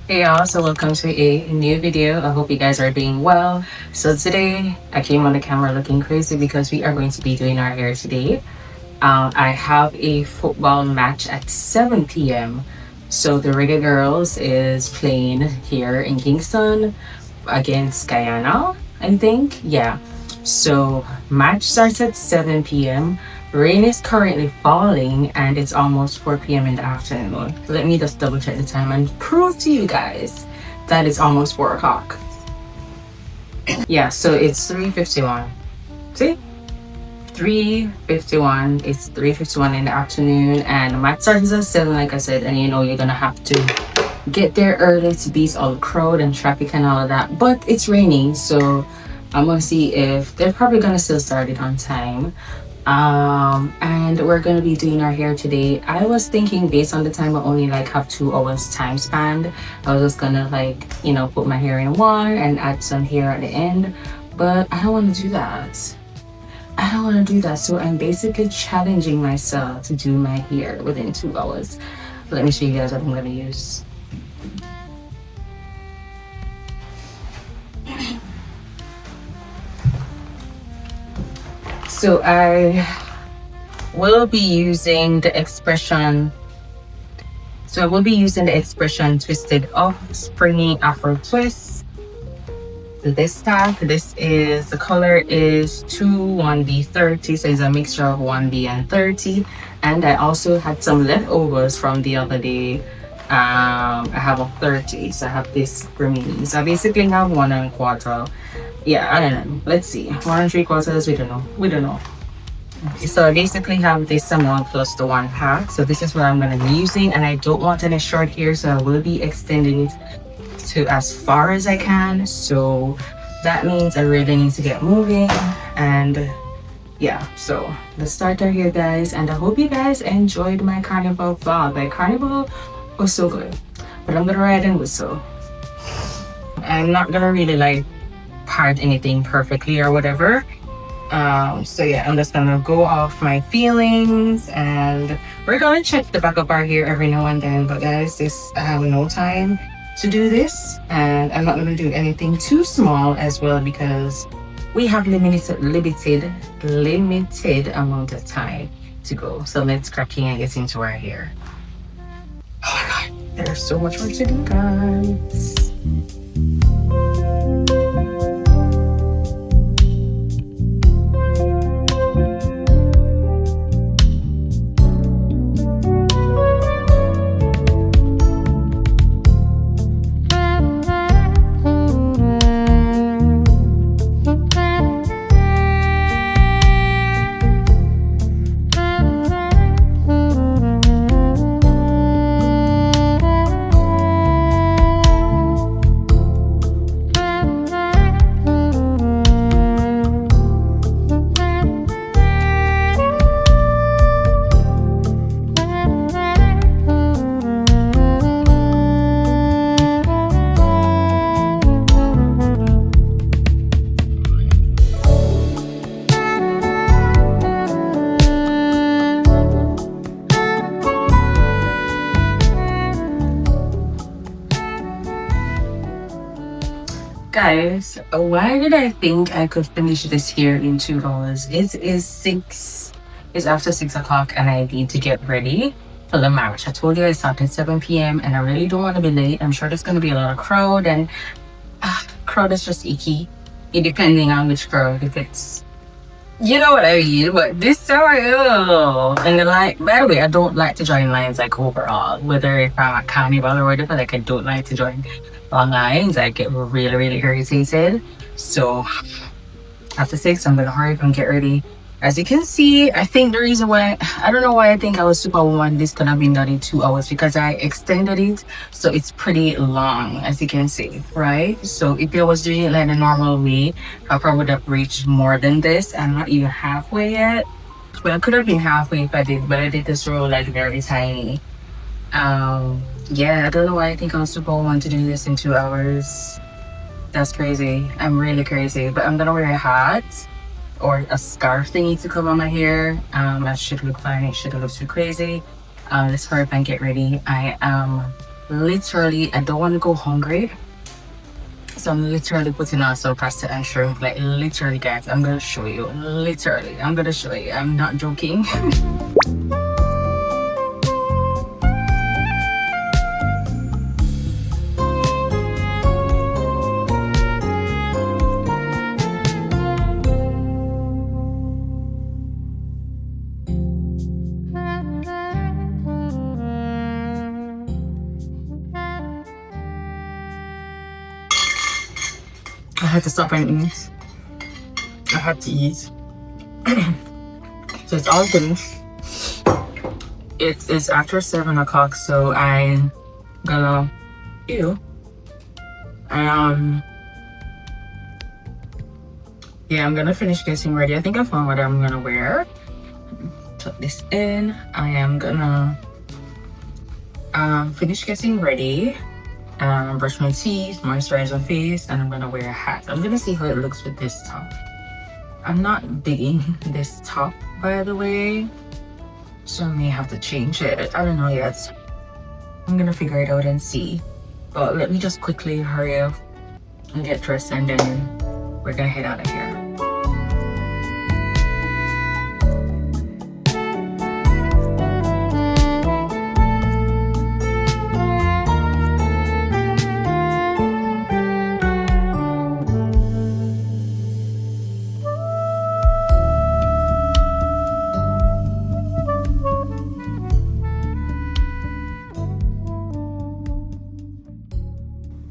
Hey y'all, so welcome to a new video. I hope you guys are doing well. So today I came on the camera looking crazy because we are going to be doing our hair today. I have a football match at 7 p.m. So the Reggae Girls is playing here in Kingston against Guyana, I think. Yeah. So match starts at 7 p.m. Rain is currently falling and it's almost 4 p.m. in the afternoon. Let me just double check the time and prove to you guys that it's almost 4 o'clock. Yeah, so it's 3:51. See? 3:51. It's 3:51 in the afternoon and match starts at 7, like I said, and you know you're gonna have to get there early to beat all the crowd and traffic and all of that. But it's raining, so I'm gonna see if they're probably gonna still start it on time. And we're gonna be doing our hair today. I was thinking based on the time I only like have 2 hours time span, I was just gonna like, put my hair in one and add some hair at the end. But I don't wanna do that. I don't wanna do that. So I'm basically challenging myself to do my hair within 2 hours. Let me show you guys what I'm gonna use. So I will be using the expression. So I will be using the expression twisted up, springy afro twist. This tag, the color is 21B30, so it's a mixture of 1B and 30. And I also had some leftovers from the other day. I have a 30, so I have this remaining. So I basically have 1 1/4. Yeah, I don't know. Let's see. 1 3/4. We don't know. So I basically have this amount plus the 1/2. So this is what I'm gonna be using, and I don't want any short hair, so I will be extending it to as far as I can. So that means I really need to get moving. And yeah, so let's start our hair, guys. And I hope you guys enjoyed my carnival vlog. My carnival was so good, but I'm gonna ride and whistle. I'm not gonna really like part anything perfectly or whatever. So yeah, I'm just gonna go off my feelings, and we're gonna check the back of our hair every now and then. But guys, I have no time to do this, and I'm not gonna do anything too small as well because we have limited amount of time to go. So let's crack in and get into our hair. Oh my god, there's so much work to do, guys. Guys, why did I think I could finish this here in 2 hours? It's after 6 o'clock and I need to get ready for the march. I told you I start at 7 p.m. and I really don't want to be late. I'm sure there's going to be a lot of crowd, and crowd is just icky, depending on which crowd. If it's, you know what I mean, but this hour, and then like, by the way, I don't like to join lines like overall, whether if I'm at carnival or whatever. Like I don't like to join long lines. I get really, really irritated. So after 6, I'm gonna hurry up and get ready. As you can see, I think the reason why, I don't know why I think I was Superwoman, this could have been done in 2 hours, because I extended it, so it's pretty long, as you can see, right? So if I was doing it like the normal way, I probably would have reached more than this. I'm not even halfway yet. Well, I could have been halfway if I did, but I did this roll like very tiny. Yeah, I don't know why I think I was Superwoman to do this in 2 hours. That's crazy. I'm really crazy. But I'm gonna wear a hat or a scarf thingy to cover my hair. That should look fine. It shouldn't look too crazy. Let's hurry up and get ready. I am literally, I don't want to go hungry. So I'm literally putting on some pasta and shrimp. Like literally, guys, I'm gonna show you. Literally, I'm gonna show you. I'm not joking. I had to stop and eat. I had to eat. So it's all finished. It's after 7 o'clock, so I'm gonna ew. Yeah, I'm gonna finish getting ready. I think I found what I'm gonna wear. Tuck this in. I am gonna finish getting ready. Brush my teeth, moisturize my face, and I'm gonna wear a hat. I'm gonna see how it looks with this top. I'm not digging this top, by the way, so I may have to change it. I don't know yet. I'm gonna figure it out and see. But let me just quickly hurry up and get dressed, and then we're gonna head out of here.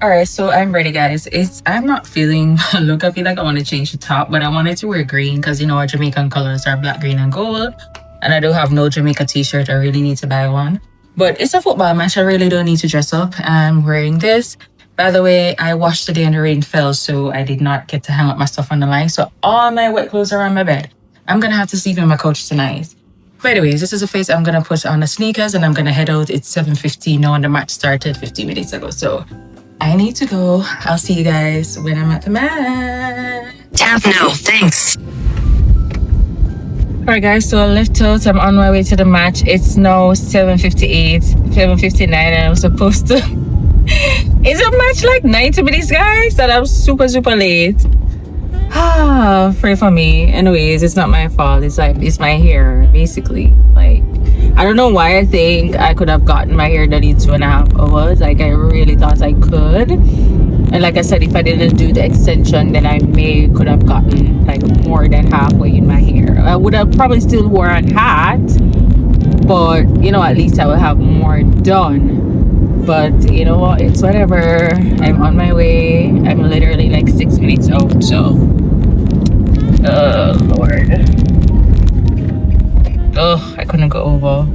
All right, so I'm ready, guys. I'm not feeling look. I feel like I want to change the top, but I wanted to wear green because you know our Jamaican colors are black, green, and gold. And I do have no Jamaica t-shirt. I really need to buy one. But it's a football match. I really don't need to dress up. I'm wearing this. By the way, I washed today and the rain fell, so I did not get to hang up my stuff on the line. So all my wet clothes are on my bed. I'm gonna have to sleep in my couch tonight. But anyways, this is a face I'm gonna put on the sneakers and I'm gonna head out. It's 7:15 now and the match started 15 minutes ago. So I need to go. I'll see you guys when I'm at the match. Tap no, thanks. Alright guys, so I left out. I'm on my way to the match. It's now 7:58, 7:59 and I'm supposed to... Is a match like 90 minutes, guys? That I'm super late. Pray for me. Anyways, it's not my fault. It's my hair, basically. Like, I don't know why I think I could have gotten my hair done in 2.5 hours. Like, I really thought I could. And like I said, if I didn't do the extension, then I could have gotten like more than halfway in my hair. I would have probably still worn a hat, but you know, at least I would have more done. But you know what? It's whatever. I'm on my way. I'm literally like 6 minutes out. So, oh Lord. Oh, I couldn't go over.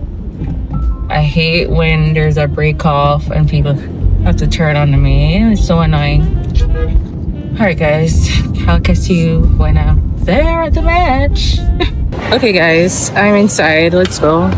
I hate when there's a break off and people have to turn on to me. It's so annoying. Alright guys, I'll catch you when I'm there at the match. Okay guys, I'm inside. Let's go.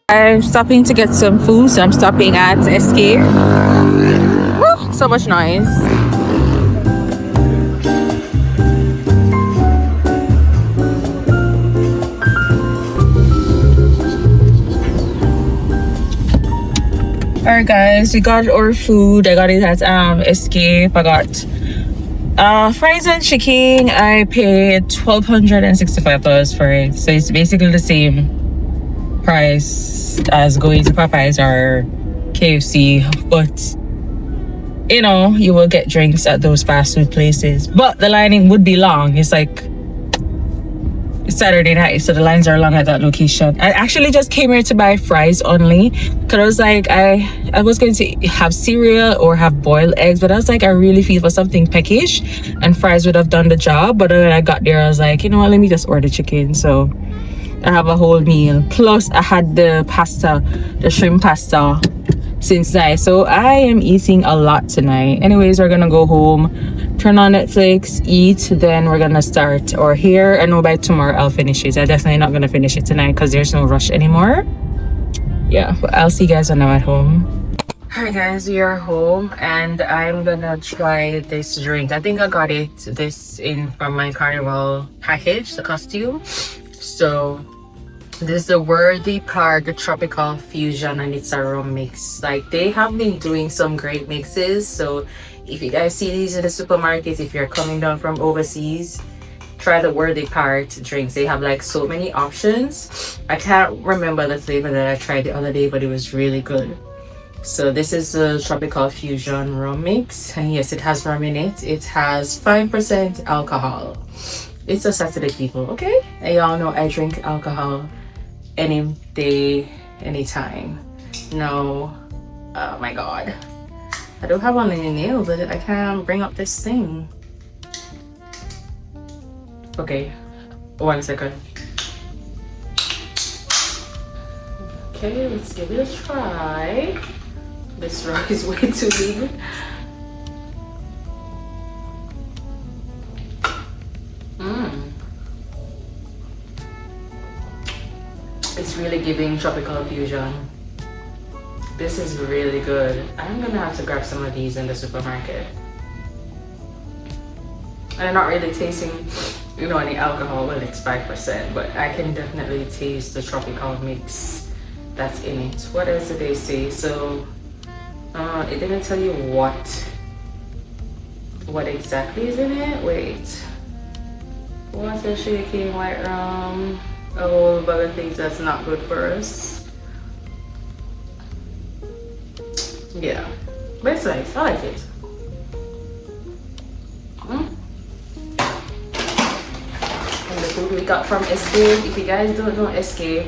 I'm stopping to get some food, so I'm stopping at Escape. Woo, so much noise. Alright guys, we got our food. I got it at Escape. I got fries and chicken. I paid $1,265 for it. So it's basically the same price as going to Popeyes or KFC, but you know, you will get drinks at those fast food places. But the lining would be long. It's like it's Saturday night, so the lines are long at that location. I actually just came here to buy fries only because I was like, I was going to have cereal or have boiled eggs, but I was like, I really feel for something peckish, and fries would have done the job. But when I got there, I was like, you know what, let me just order chicken. So I have a whole meal. Plus, I had the pasta, the shrimp pasta since night. So I am eating a lot tonight. Anyways, we're gonna go home, turn on Netflix, eat, then we're gonna start our hair. I know by tomorrow I'll finish it. I'm definitely not gonna finish it tonight because there's no rush anymore. Yeah, but I'll see you guys when I'm at home. Alright guys, we are home and I'm gonna try this drink. I think I got this in from my Carnival package, the costume. So this is the Worthy Park, the Tropical Fusion, and it's a rum mix. Like, they have been doing some great mixes. So if you guys see these in the supermarket, if you're coming down from overseas, try the Worthy Park drinks. They have like so many options. I can't remember the flavor that I tried the other day, but it was really good. So this is the Tropical Fusion rum mix, and yes, it has rum in it. It has 5% alcohol. It's a Saturday, people, okay? And y'all know I drink alcohol any day, anytime. No, oh my god, I don't have one in the nail, but I can't bring up this thing. Okay, 1 second. Okay, let's give it a try. This rock is way too big. It's really giving tropical fusion. This is really good. I'm gonna have to grab some of these in the supermarket. I'm not really tasting, you know, any alcohol. Well, it's 5%, but I can definitely taste the tropical mix that's in it. What else did they say? So it didn't tell you what exactly is in it. Wait, water, shaking, white rum, a whole bunch of things that's not good for us. Yeah, but it's nice. I like it. And the food we got from Escape. If you guys don't know Escape,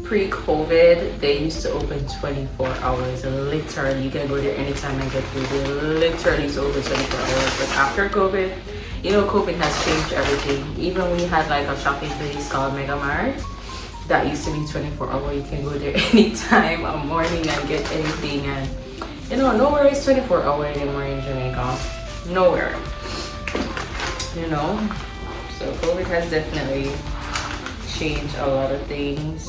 pre-COVID, they used to open 24 hours. Literally, you can go there anytime and get food. They literally used to open 24 hours. But after COVID, you know, COVID has changed everything. Even we had like a shopping place called Mega Mart that used to be 24 hours. You can go there anytime a morning and get anything. And you know, nowhere is 24 hours anymore in Jamaica. Nowhere. You know, so COVID has definitely changed a lot of things.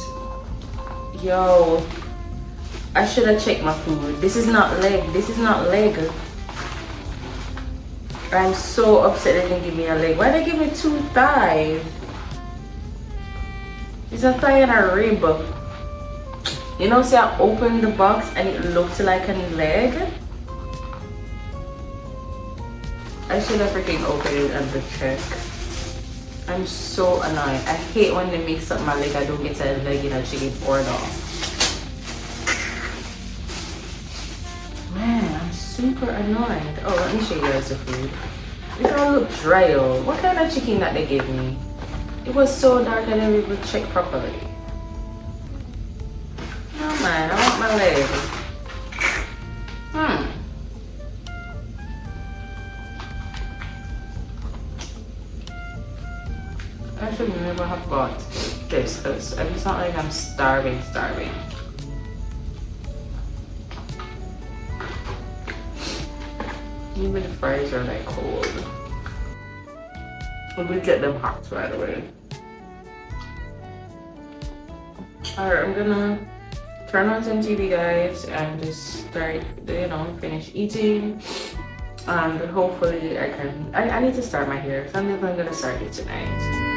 Yo, I should have checked my food. This is not leg. This is not leg. I'm so upset they didn't give me a leg. Why did they give me 2 thighs? It's a thigh and a rib. You know, see, I opened the box and it looked like a leg. I should have freaking opened it and the check. I'm so annoyed. I hate when they mix up my leg. I don't get a leg in a chicken or dog. Man, I'm super annoyed. Oh, let me show you guys the food. It all look dry. Oh, what kind of chicken that they gave me? It was so dark I didn't even check properly. No man, I want my leg. I should never have bought this because it's not like I'm starving. Even the fries are like cold. Let me get them hot right away. Alright, I'm gonna turn on some TV, guys, and just start, finish eating. And hopefully I need to start my hair. So I'm definitely gonna start it tonight.